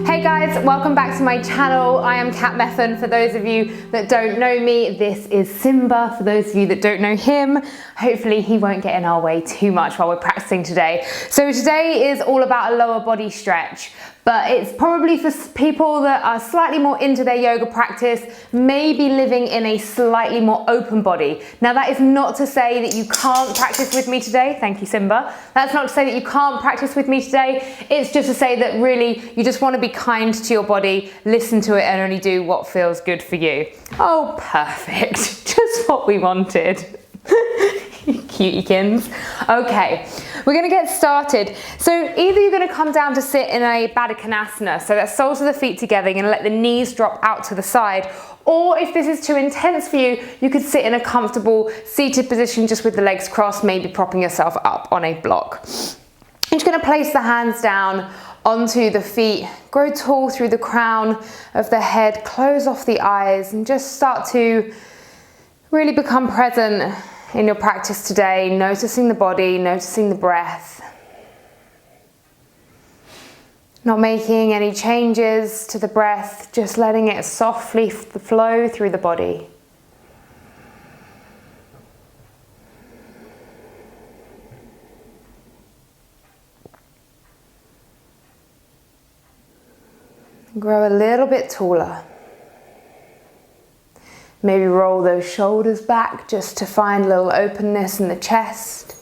Hey guys, welcome back to my channel. I am Meffan. For those of you that don't know me, this is Simba. For those of you that don't know him, hopefully he won't get in our way too much while we're practicing today. So today is all about a lower body stretch, but it's probably for people that are slightly more into their yoga practice, maybe living in a slightly more open body. Now that is not to say that you can't practice with me today. Thank you, Simba. That's not to say that you can't practice with me today. It's just to say that really you just want to be kind to your body, listen to it and only do what feels good for you. Oh, perfect. Just what we wanted. Cutiekins. Okay, we're going to get started. So either you're going to come down to sit in a Baddha Konasana, so that's soles of the feet together, you're going to let the knees drop out to the side, or if this is too intense for you, you could sit in a comfortable seated position just with the legs crossed, maybe propping yourself up on a block. You're just going to place the hands down onto the feet, grow tall through the crown of the head, close off the eyes and just start to really become present in your practice today, noticing the body, noticing the breath. Not making any changes to the breath, just letting it softly flow through the body. Grow a little bit taller. Maybe roll those shoulders back just to find a little openness in the chest.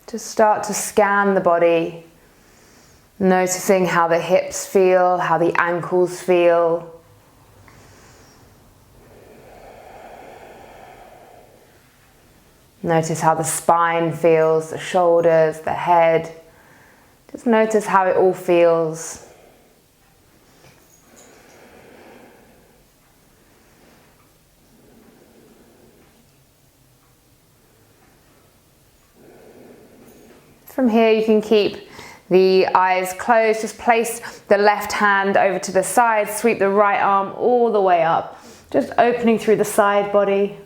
Just start to scan the body, noticing how the hips feel, how the ankles feel. Notice how the spine feels, the shoulders, the head. Just notice how it all feels. From here you can keep the eyes closed. Just place the left hand over to the side, sweep the right arm all the way up. Just opening through the side body.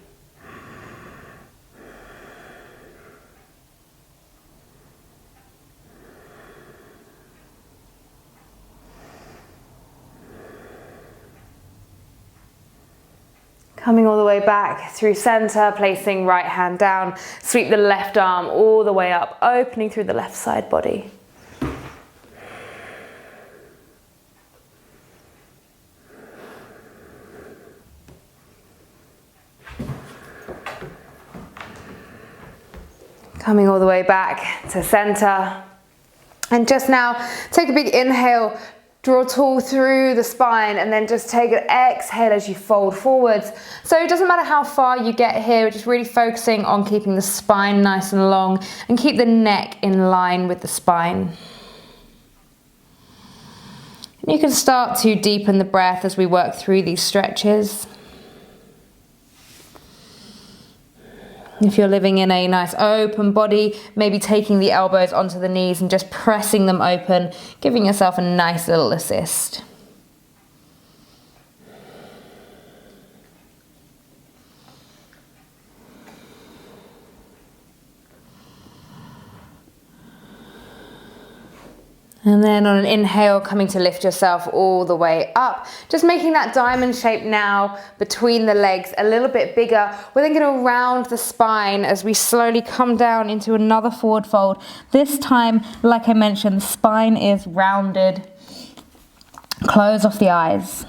Coming all the way back through center, placing right hand down, sweep the left arm all the way up, opening through the left side body. Coming all the way back to center. And just now, take a big inhale. Draw tall through the spine and then just take an exhale as you fold forwards. So it doesn't matter how far you get here, we're just really focusing on keeping the spine nice and long and keep the neck in line with the spine. And you can start to deepen the breath as we work through these stretches. If you're living in a nice open body, maybe taking the elbows onto the knees and just pressing them open, giving yourself a nice little assist. And then on an inhale, coming to lift yourself all the way up. Just making that diamond shape now between the legs a little bit bigger. We're then going to round the spine as we slowly come down into another forward fold. This time, like I mentioned, the spine is rounded. Close off the eyes.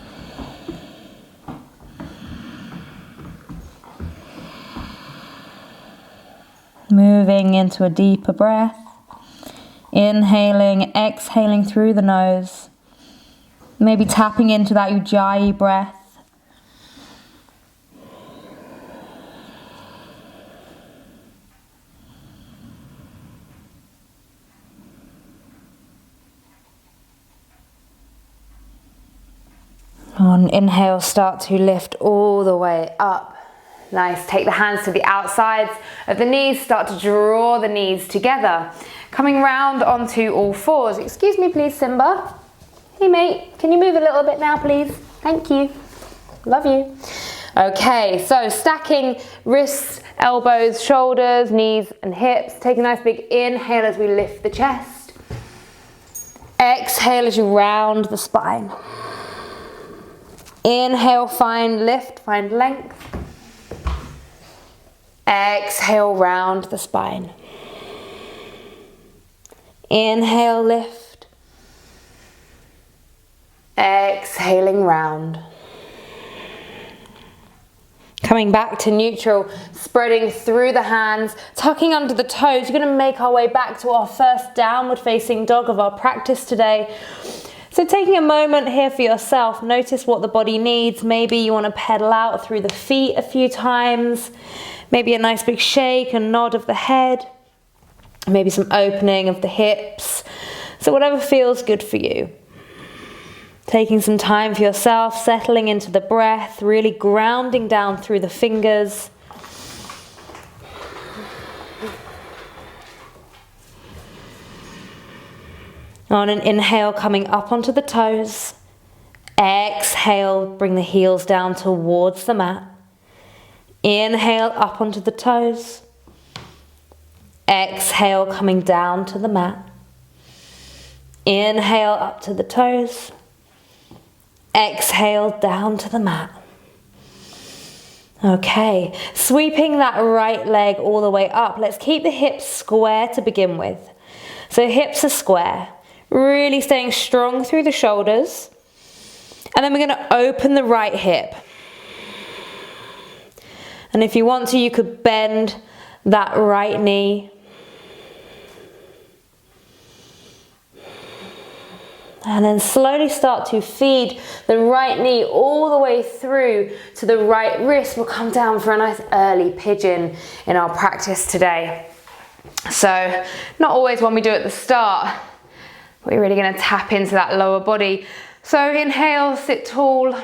Moving into a deeper breath. Inhaling, exhaling through the nose. Maybe tapping into that Ujjayi breath. On inhale, start to lift all the way up. Nice, take the hands to the outsides of the knees, start to draw the knees together. Coming round onto all fours. Excuse me please, Simba. Hey mate, can you move a little bit now please? Thank you. Love you. Okay, so stacking wrists, elbows, shoulders, knees and hips. Take a nice big inhale as we lift the chest. Exhale as you round the spine. Inhale, find lift, find length. Exhale, round the spine. Inhale, lift. Exhaling, round. Coming back to neutral, spreading through the hands, tucking under the toes. You're going to make our way back to our first downward facing dog of our practice today. So taking a moment here for yourself, notice what the body needs. Maybe you want to pedal out through the feet a few times. Maybe a nice big shake and nod of the head. Maybe some opening of the hips. So whatever feels good for you. Taking some time for yourself, settling into the breath, really grounding down through the fingers. On an inhale, coming up onto the toes. Exhale, bring the heels down towards the mat. Inhale, up onto the toes. Exhale, coming down to the mat. Inhale, up to the toes. Exhale, down to the mat. Okay, sweeping that right leg all the way up. Let's keep the hips square to begin with. So hips are square. Really staying strong through the shoulders. And then we're going to open the right hip. And if you want to, you could bend that right knee. And then slowly start to feed the right knee all the way through to the right wrist. We'll come down for a nice early pigeon in our practice today. So not always when we do it at the start. We're really going to tap into that lower body. So inhale, sit tall.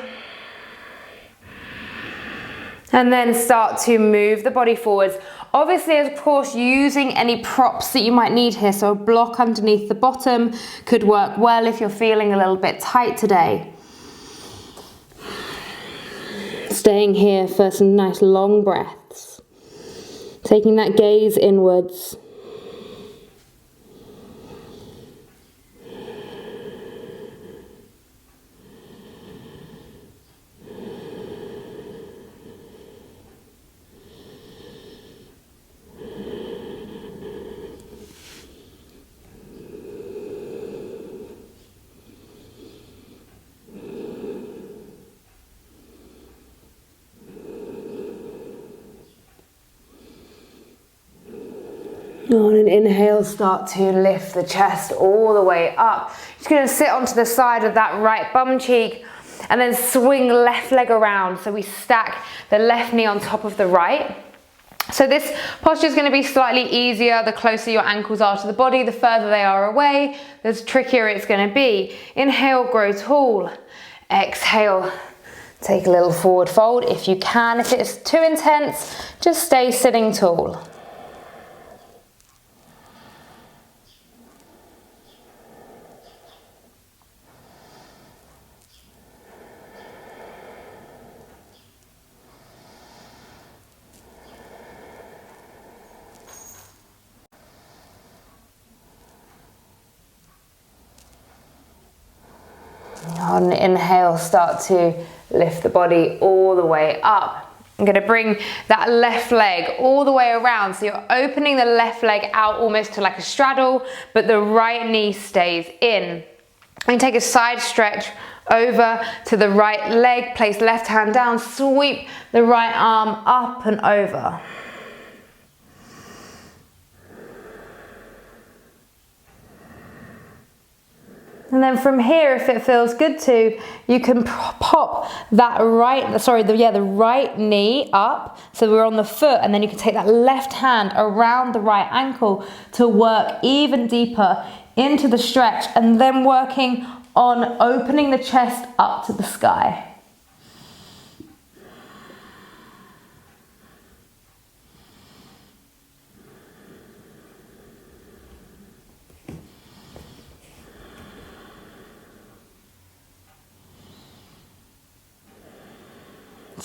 And then start to move the body forwards. Obviously, of course, using any props that you might need here. So a block underneath the bottom could work well if you're feeling a little bit tight today. Staying here for some nice long breaths. Taking that gaze inwards. On an inhale, start to lift the chest all the way up. Just going to sit onto the side of that right bum cheek and then swing left leg around. So we stack the left knee on top of the right. So this posture is going to be slightly easier. The closer your ankles are to the body, the further they are away, the trickier it's going to be. Inhale, grow tall. Exhale, take a little forward fold if you can. If it's too intense, just stay sitting tall. On inhale, start to lift the body all the way up. I'm going to bring that left leg all the way around. So you're opening the left leg out almost to like a straddle, but the right knee stays in. And take a side stretch over to the right leg, place left hand down, sweep the right arm up and over. And then from here, if it feels good to, you can pop that the right knee up. So we're on the foot, and then you can take that left hand around the right ankle to work even deeper into the stretch, and then working on opening the chest up to the sky.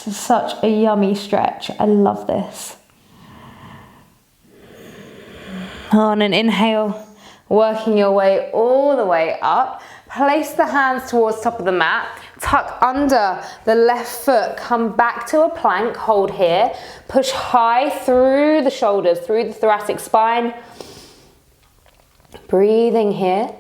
This is such a yummy stretch. I love this. On an inhale, working your way all the way up. Place the hands towards top of the mat. Tuck under the left foot. Come back to a plank. Hold here. Push high through the shoulders, through the thoracic spine. Breathing here.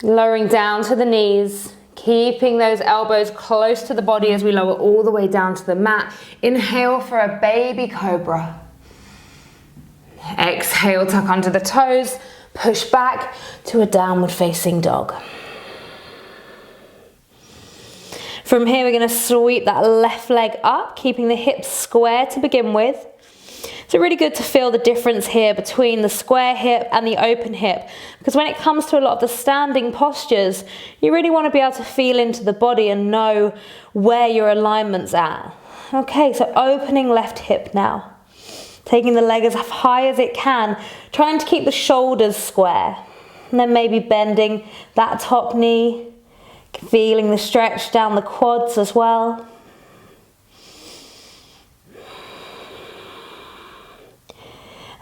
Lowering down to the knees. Keeping those elbows close to the body as we lower all the way down to the mat. Inhale for a baby cobra. Exhale, tuck under the toes. Push back to a downward facing dog. From here, we're going to sweep that left leg up, keeping the hips square to begin with. So really good to feel the difference here between the square hip and the open hip, because when it comes to a lot of the standing postures, you really want to be able to feel into the body and know where your alignment's at. Okay, so opening left hip now. Taking the leg as high as it can, trying to keep the shoulders square. And then maybe bending that top knee, feeling the stretch down the quads as well.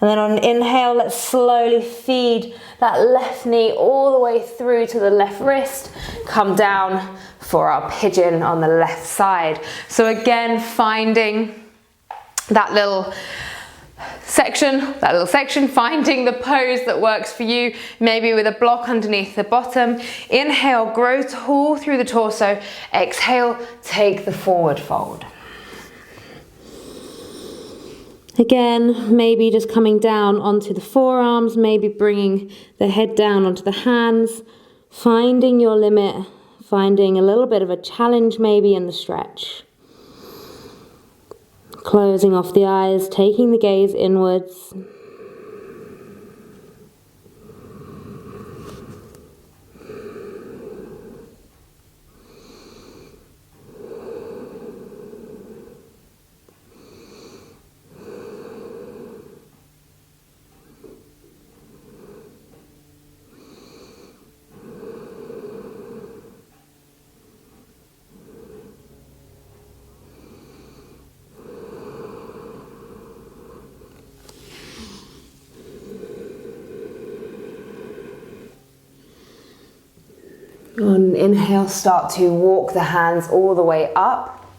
And then on an inhale, let's slowly feed that left knee all the way through to the left wrist. Come down for our pigeon on the left side. So again, finding that little section, finding the pose that works for you, maybe with a block underneath the bottom. Inhale, grow tall through the torso. Exhale, take the forward fold. Again, maybe just coming down onto the forearms, maybe bringing the head down onto the hands, finding your limit, finding a little bit of a challenge maybe in the stretch. Closing off the eyes, taking the gaze inwards. On inhale, start to walk the hands all the way up.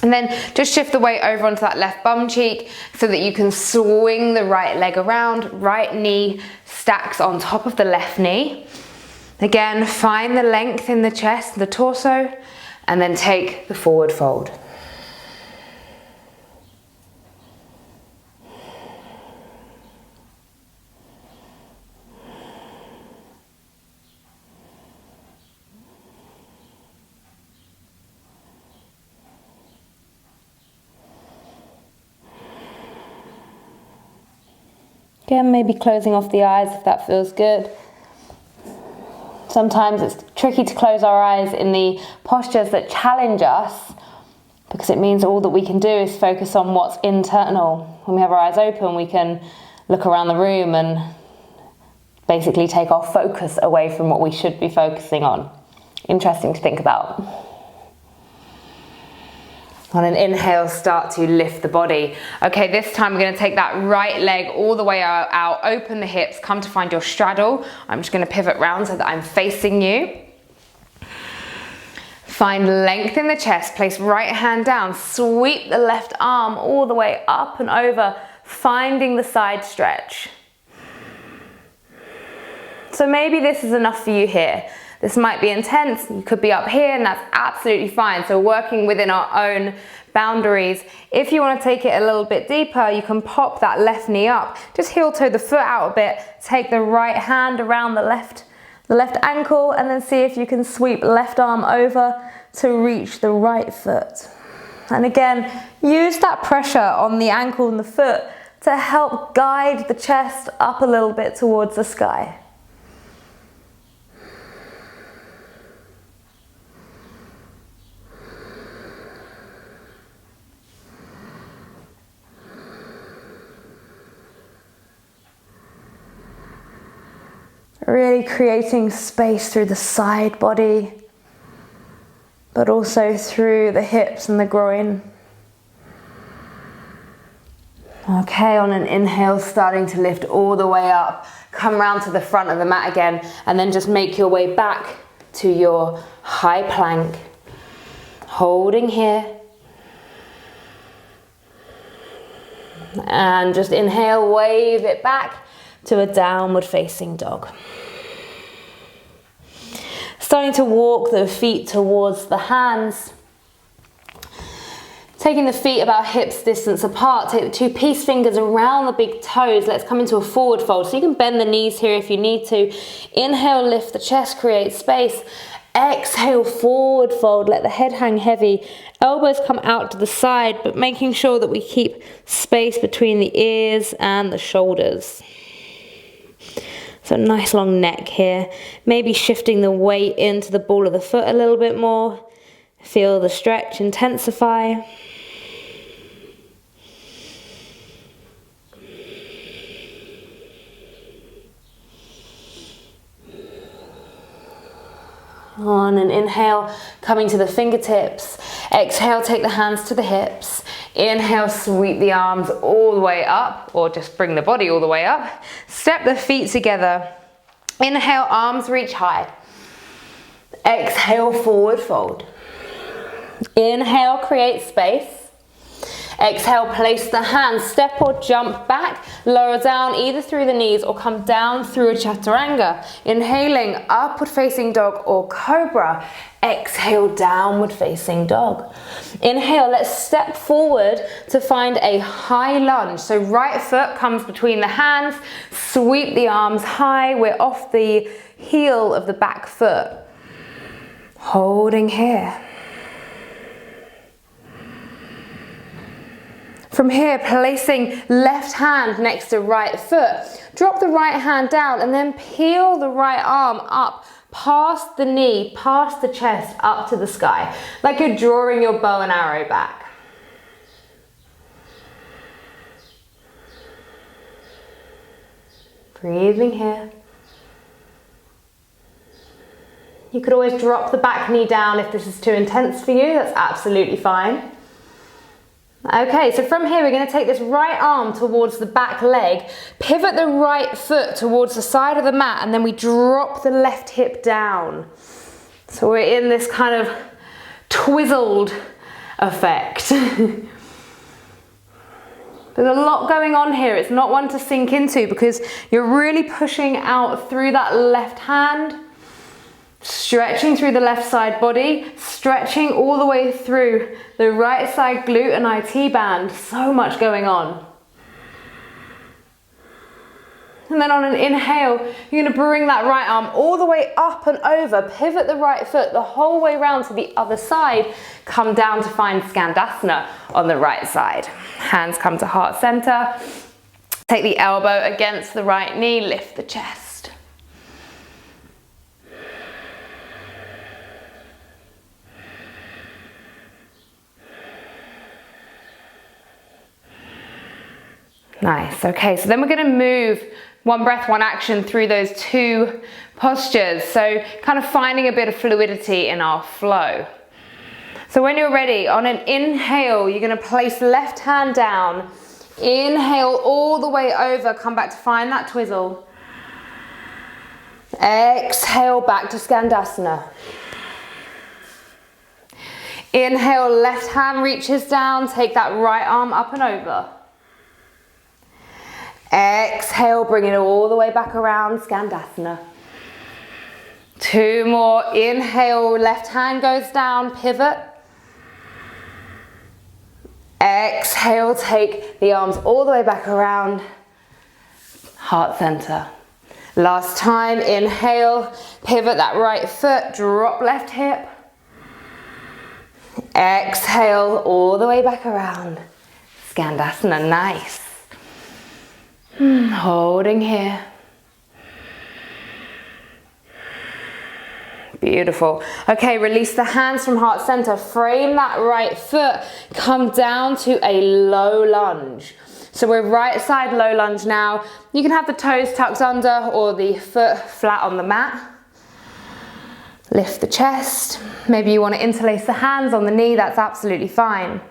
And then just shift the weight over onto that left bum cheek so that you can swing the right leg around. Right knee stacks on top of the left knee. Again, find the length in the chest, the torso, and then take the forward fold. Again, maybe closing off the eyes if that feels good. Sometimes it's tricky to close our eyes in the postures that challenge us, because it means all that we can do is focus on what's internal. When we have our eyes open, we can look around the room and basically take our focus away from what we should be focusing on. Interesting to think about. On an inhale, start to lift the body. Okay, this time we're going to take that right leg all the way out, open the hips, come to find your straddle. I'm just going to pivot round so that I'm facing you. Find length in the chest, place right hand down, sweep the left arm all the way up and over, finding the side stretch. So maybe this is enough for you here. This might be intense, you could be up here, and that's absolutely fine. So working within our own boundaries. If you want to take it a little bit deeper, you can pop that left knee up. Just heel toe the foot out a bit, take the right hand around the left ankle, and then see if you can sweep left arm over to reach the right foot. And again, use that pressure on the ankle and the foot to help guide the chest up a little bit towards the sky. Really creating space through the side body. but also through the hips and the groin. Okay, on an inhale, starting to lift all the way up. Come round to the front of the mat again, and then just make your way back to your high plank. Holding here. And just inhale, wave it back to a downward facing dog. Starting to walk the feet towards the hands. Taking the feet about hips distance apart, take the two peace fingers around the big toes. Let's come into a forward fold. So you can bend the knees here if you need to. Inhale, lift the chest, create space. Exhale, forward fold. Let the head hang heavy. Elbows come out to the side, but making sure that we keep space between the ears and the shoulders. So nice long neck here. Maybe shifting the weight into the ball of the foot a little bit more. Feel the stretch intensify. On an inhale, coming to the fingertips. Exhale, take the hands to the hips. Inhale, sweep the arms all the way up, or just bring the body all the way up. Step the feet together. Inhale, arms reach high. Exhale, forward fold. Inhale, create space. Exhale, place the hands, step or jump back, lower down either through the knees or come down through a chaturanga. Inhaling, upward facing dog or cobra. Exhale, downward facing dog. Inhale, let's step forward to find a high lunge. So right foot comes between the hands, sweep the arms high. We're off the heel of the back foot. Holding here. From here, placing left hand next to right foot. Drop the right hand down and then peel the right arm up past the knee, past the chest, up to the sky. Like you're drawing your bow and arrow back. Breathing here. You could always drop the back knee down if this is too intense for you. That's absolutely fine. Okay, so from here we're going to take this right arm towards the back leg, pivot the right foot towards the side of the mat, and then we drop the left hip down. So we're in this kind of twizzled effect. There's a lot going on here. It's not one to sink into because you're really pushing out through that left hand, stretching through the left side body, stretching all the way through the right side glute and IT band. So much going on. And then on an inhale, you're going to bring that right arm all the way up and over, pivot the right foot the whole way around to the other side, come down to find Skandasana on the right side. Hands come to heart center. Take the elbow against the right knee, lift the chest. Nice. Okay, so then we're going to move one breath, one action through those two postures. So kind of finding a bit of fluidity in our flow. So when you're ready, on an inhale, you're going to place the left hand down. Inhale all the way over, come back to find that twizzle. Exhale back to Skandasana. Inhale, left hand reaches down, take that right arm up and over. Exhale, bring it all the way back around, Skandasana. Two more. Inhale, left hand goes down, pivot. Exhale, take the arms all the way back around, heart center. Last time, inhale, pivot that right foot, drop left hip. Exhale, all the way back around, Skandasana, nice. Holding here. Beautiful. Okay, release the hands from heart center. Frame that right foot. Come down to a low lunge. So we're right side low lunge now. You can have the toes tucked under or the foot flat on the mat. Lift the chest. Maybe you want to interlace the hands on the knee, that's absolutely fine.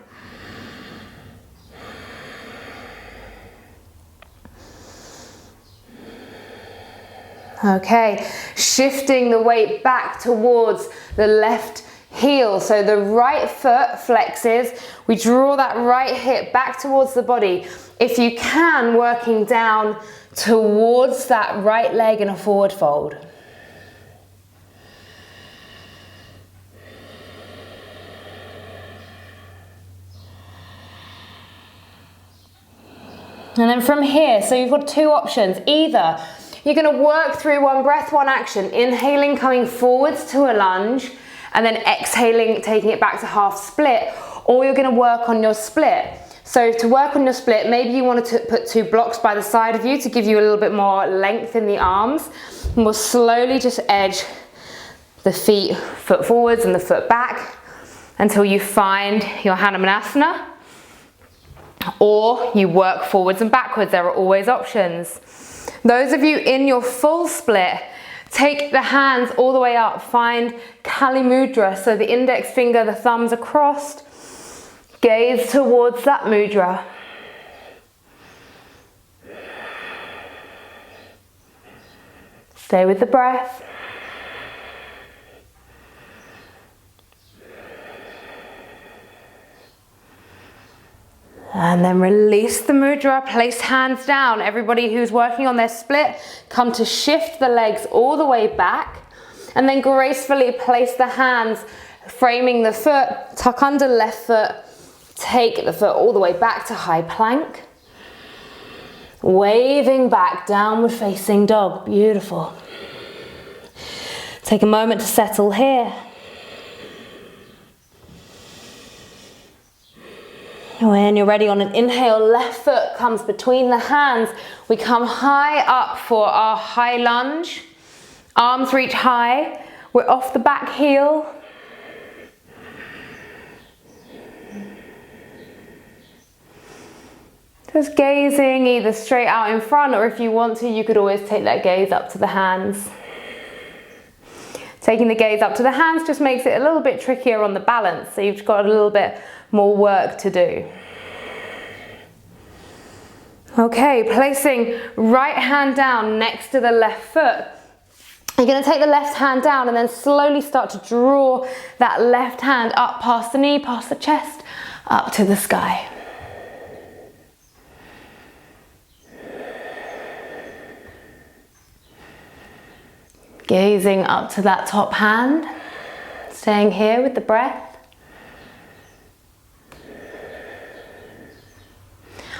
Okay, shifting the weight back towards the left heel. So the right foot flexes. We draw that right hip back towards the body. If you can, working down towards that right leg in a forward fold. And then from here, so you've got two options. Either you're going to work through one breath, one action, inhaling, coming forwards to a lunge, and then exhaling, taking it back to half split, or you're going to work on your split. So to work on your split, maybe you want to put two blocks by the side of you to give you a little bit more length in the arms, and we'll slowly just edge the feet, foot forwards and the foot back, until you find your Hanumanasana, or you work forwards and backwards. There are always options. Those of you in your full split, take the hands all the way up. Find Kali Mudra, so the index finger, the thumbs are crossed. Gaze towards that mudra. Stay with the breath. And then release the mudra, place hands down. Everybody who's working on their split, come to shift the legs all the way back, and then gracefully place the hands, framing the foot, tuck under left foot, take the foot all the way back to high plank. Waving back, downward facing dog, beautiful. Take a moment to settle here. When you're ready, on an inhale, left foot comes between the hands. We come high up for our high lunge. Arms reach high. We're off the back heel. Just gazing either straight out in front, or if you want to, you could always take that gaze up to the hands. Taking the gaze up to the hands just makes it a little bit trickier on the balance, so you've got a little bit more work to do. Okay, placing right hand down next to the left foot. You're going to take the left hand down and then slowly start to draw that left hand up past the knee, past the chest, up to the sky. Gazing up to that top hand, staying here with the breath.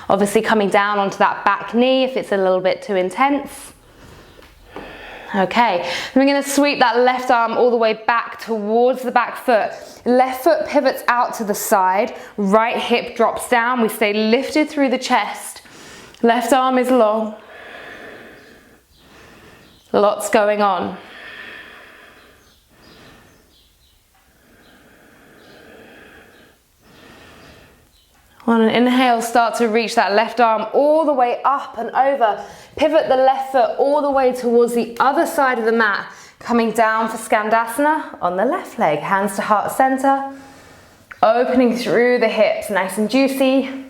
Obviously coming down onto that back knee if it's a little bit too intense. Okay, then we're going to sweep that left arm all the way back towards the back foot. Left foot pivots out to the side, right hip drops down. We stay lifted through the chest. Left arm is long. Lots going on. On an inhale, start to reach that left arm all the way up and over. Pivot the left foot all the way towards the other side of the mat. Coming down for Skandasana on the left leg. Hands to heart center. Opening through the hips, nice and juicy.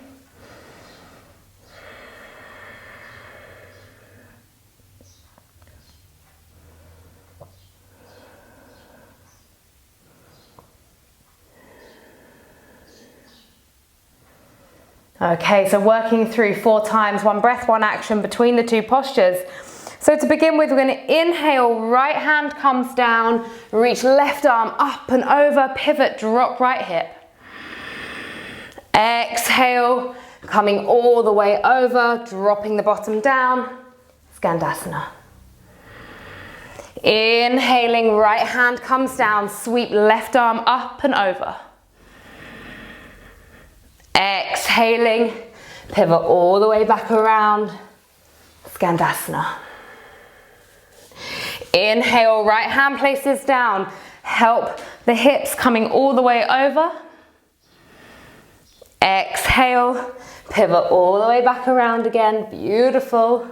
Okay, so working through 4 times, 1 breath, 1 action between the 2 postures. So to begin with, we're going to inhale, right hand comes down, reach left arm up and over, pivot, drop right hip. Exhale, coming all the way over, dropping the bottom down, Skandasana. Inhaling, right hand comes down, sweep left arm up and over. Exhaling, pivot all the way back around, Skandasana. Inhale, right hand places down, help the hips coming all the way over. Exhale, pivot all the way back around again, beautiful.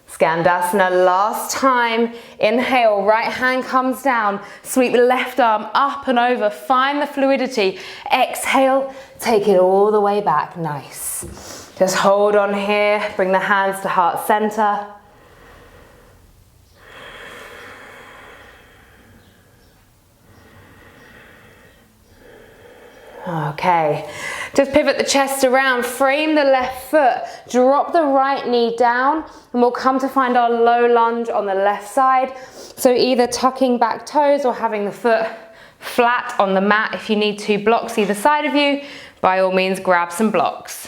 Skandasana, last time. Inhale, right hand comes down. Sweep the left arm up and over. Find the fluidity. Exhale, take it all the way back. Nice. Just hold on here. Bring the hands to heart center. Okay, just pivot the chest around, frame the left foot, drop the right knee down, and we'll come to find our low lunge on the left side. So either tucking back toes or having the foot flat on the mat. If you need two blocks either side of you, by all means grab some blocks.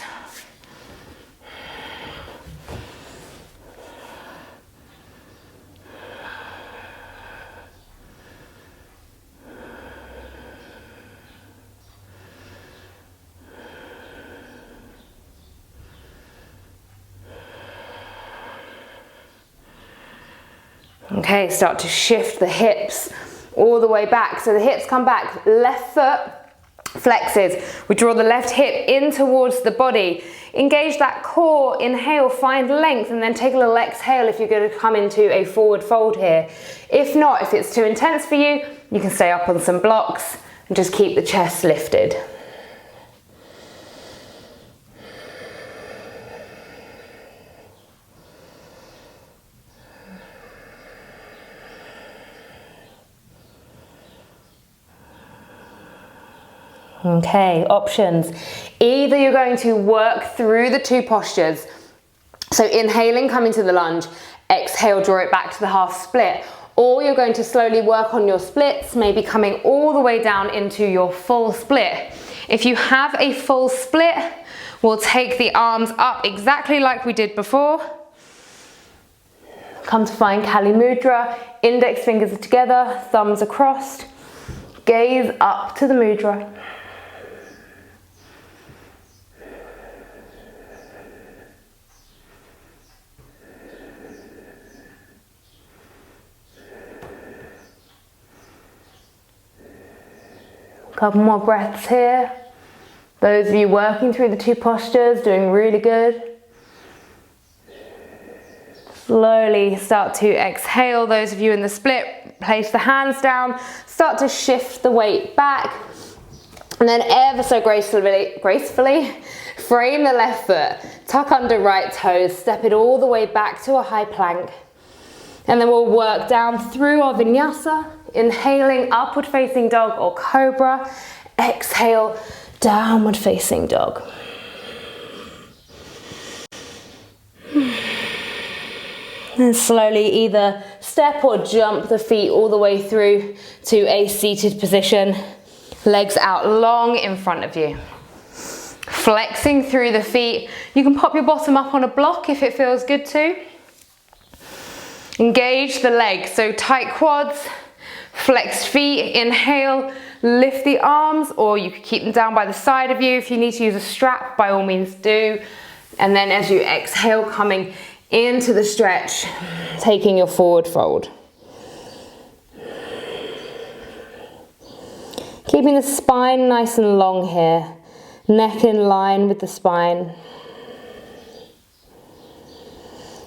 Okay, start to shift the hips all the way back. So the hips come back, left foot flexes. We draw the left hip in towards the body. Engage that core, inhale, find length, and then take a little exhale if you're going to come into a forward fold here. If not, if it's too intense for you, you can stay up on some blocks and just keep the chest lifted. Okay, options. Either you're going to work through the two postures. So inhaling, come into the lunge. Exhale, draw it back to the half split. Or you're going to slowly work on your splits, maybe coming all the way down into your full split. If you have a full split, we'll take the arms up exactly like we did before. Come to find Kali Mudra. Index fingers are together, thumbs are crossed. Gaze up to the mudra. Couple more breaths here. Those of you working through the two postures, doing really good. Slowly start to exhale. Those of you in the split, place the hands down. Start to shift the weight back. And then ever so gracefully, frame the left foot. Tuck under right toes. Step it all the way back to a high plank. And then we'll work down through our vinyasa. Inhaling, upward facing dog or cobra. Exhale, downward facing dog. And slowly either step or jump the feet all the way through to a seated position. Legs out long in front of you. Flexing through the feet. You can pop your bottom up on a block if it feels good to. Engage the legs, so tight quads. Flexed feet, inhale, lift the arms, or you could keep them down by the side of you. If you need to use a strap, by all means do. And then as you exhale, coming into the stretch, taking your forward fold. Keeping the spine nice and long here, neck in line with the spine.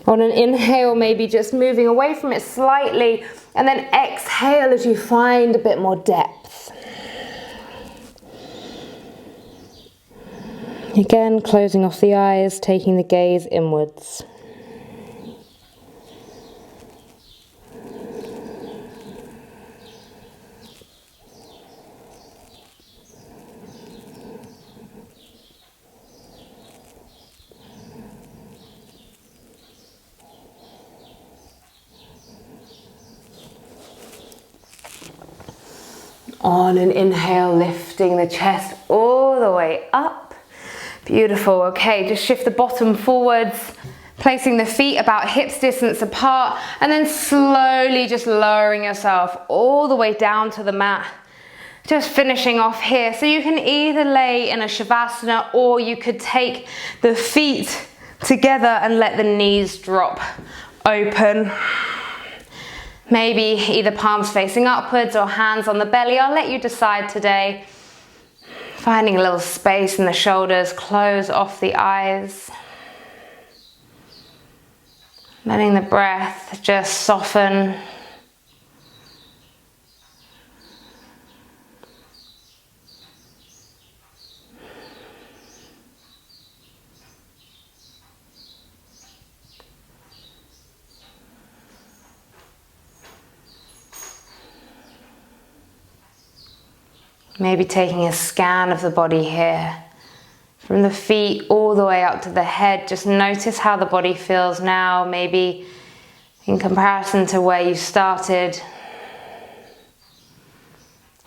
On an inhale, maybe just moving away from it slightly, and then exhale as you find a bit more depth. Again, closing off the eyes, taking the gaze inwards. On an inhale, lifting the chest all the way up. Beautiful. Okay, just shift the bottom forwards, placing the feet about hips distance apart, and then slowly just lowering yourself all the way down to the mat. Just finishing off here. So you can either lay in a shavasana or you could take the feet together and let the knees drop open. Maybe either palms facing upwards or hands on the belly. I'll let you decide today. Finding a little space in the shoulders, close off the eyes. Letting the breath just soften. Maybe taking a scan of the body here. From the feet all the way up to the head, just notice how the body feels now, maybe in comparison to where you started.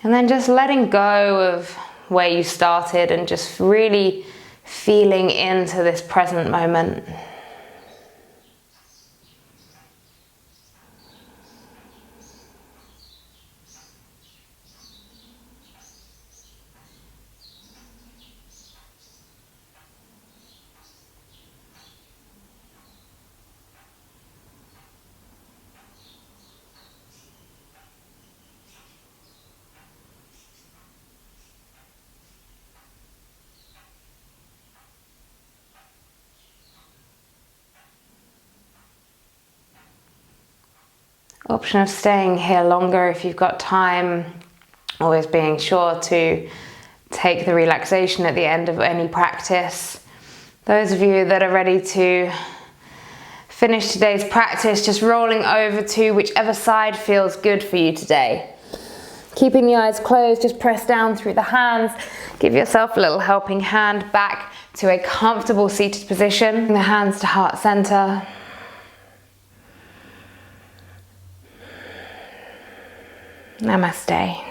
And then just letting go of where you started and just really feeling into this present moment. Option of staying here longer if you've got time, always being sure to take the relaxation at the end of any practice. Those of you that are ready to finish today's practice, just rolling over to whichever side feels good for you today. Keeping the eyes closed, just press down through the hands, give yourself a little helping hand back to a comfortable seated position. Bring the hands to heart center. Namaste.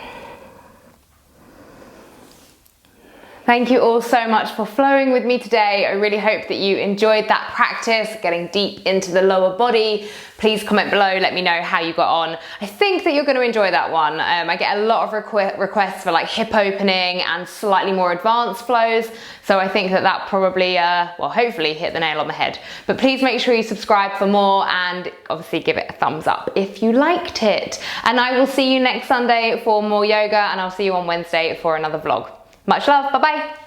Thank you all so much for flowing with me today. I really hope that you enjoyed that practice, getting deep into the lower body. Please comment below, let me know how you got on. I think that you're going to enjoy that one. I get a lot of requests for like hip opening and slightly more advanced flows. So I think that probably, well, hopefully hit the nail on the head. But please make sure you subscribe for more and obviously give it a thumbs up if you liked it. And I will see you next Sunday for more yoga, and I'll see you on Wednesday for another vlog. Much love, bye-bye.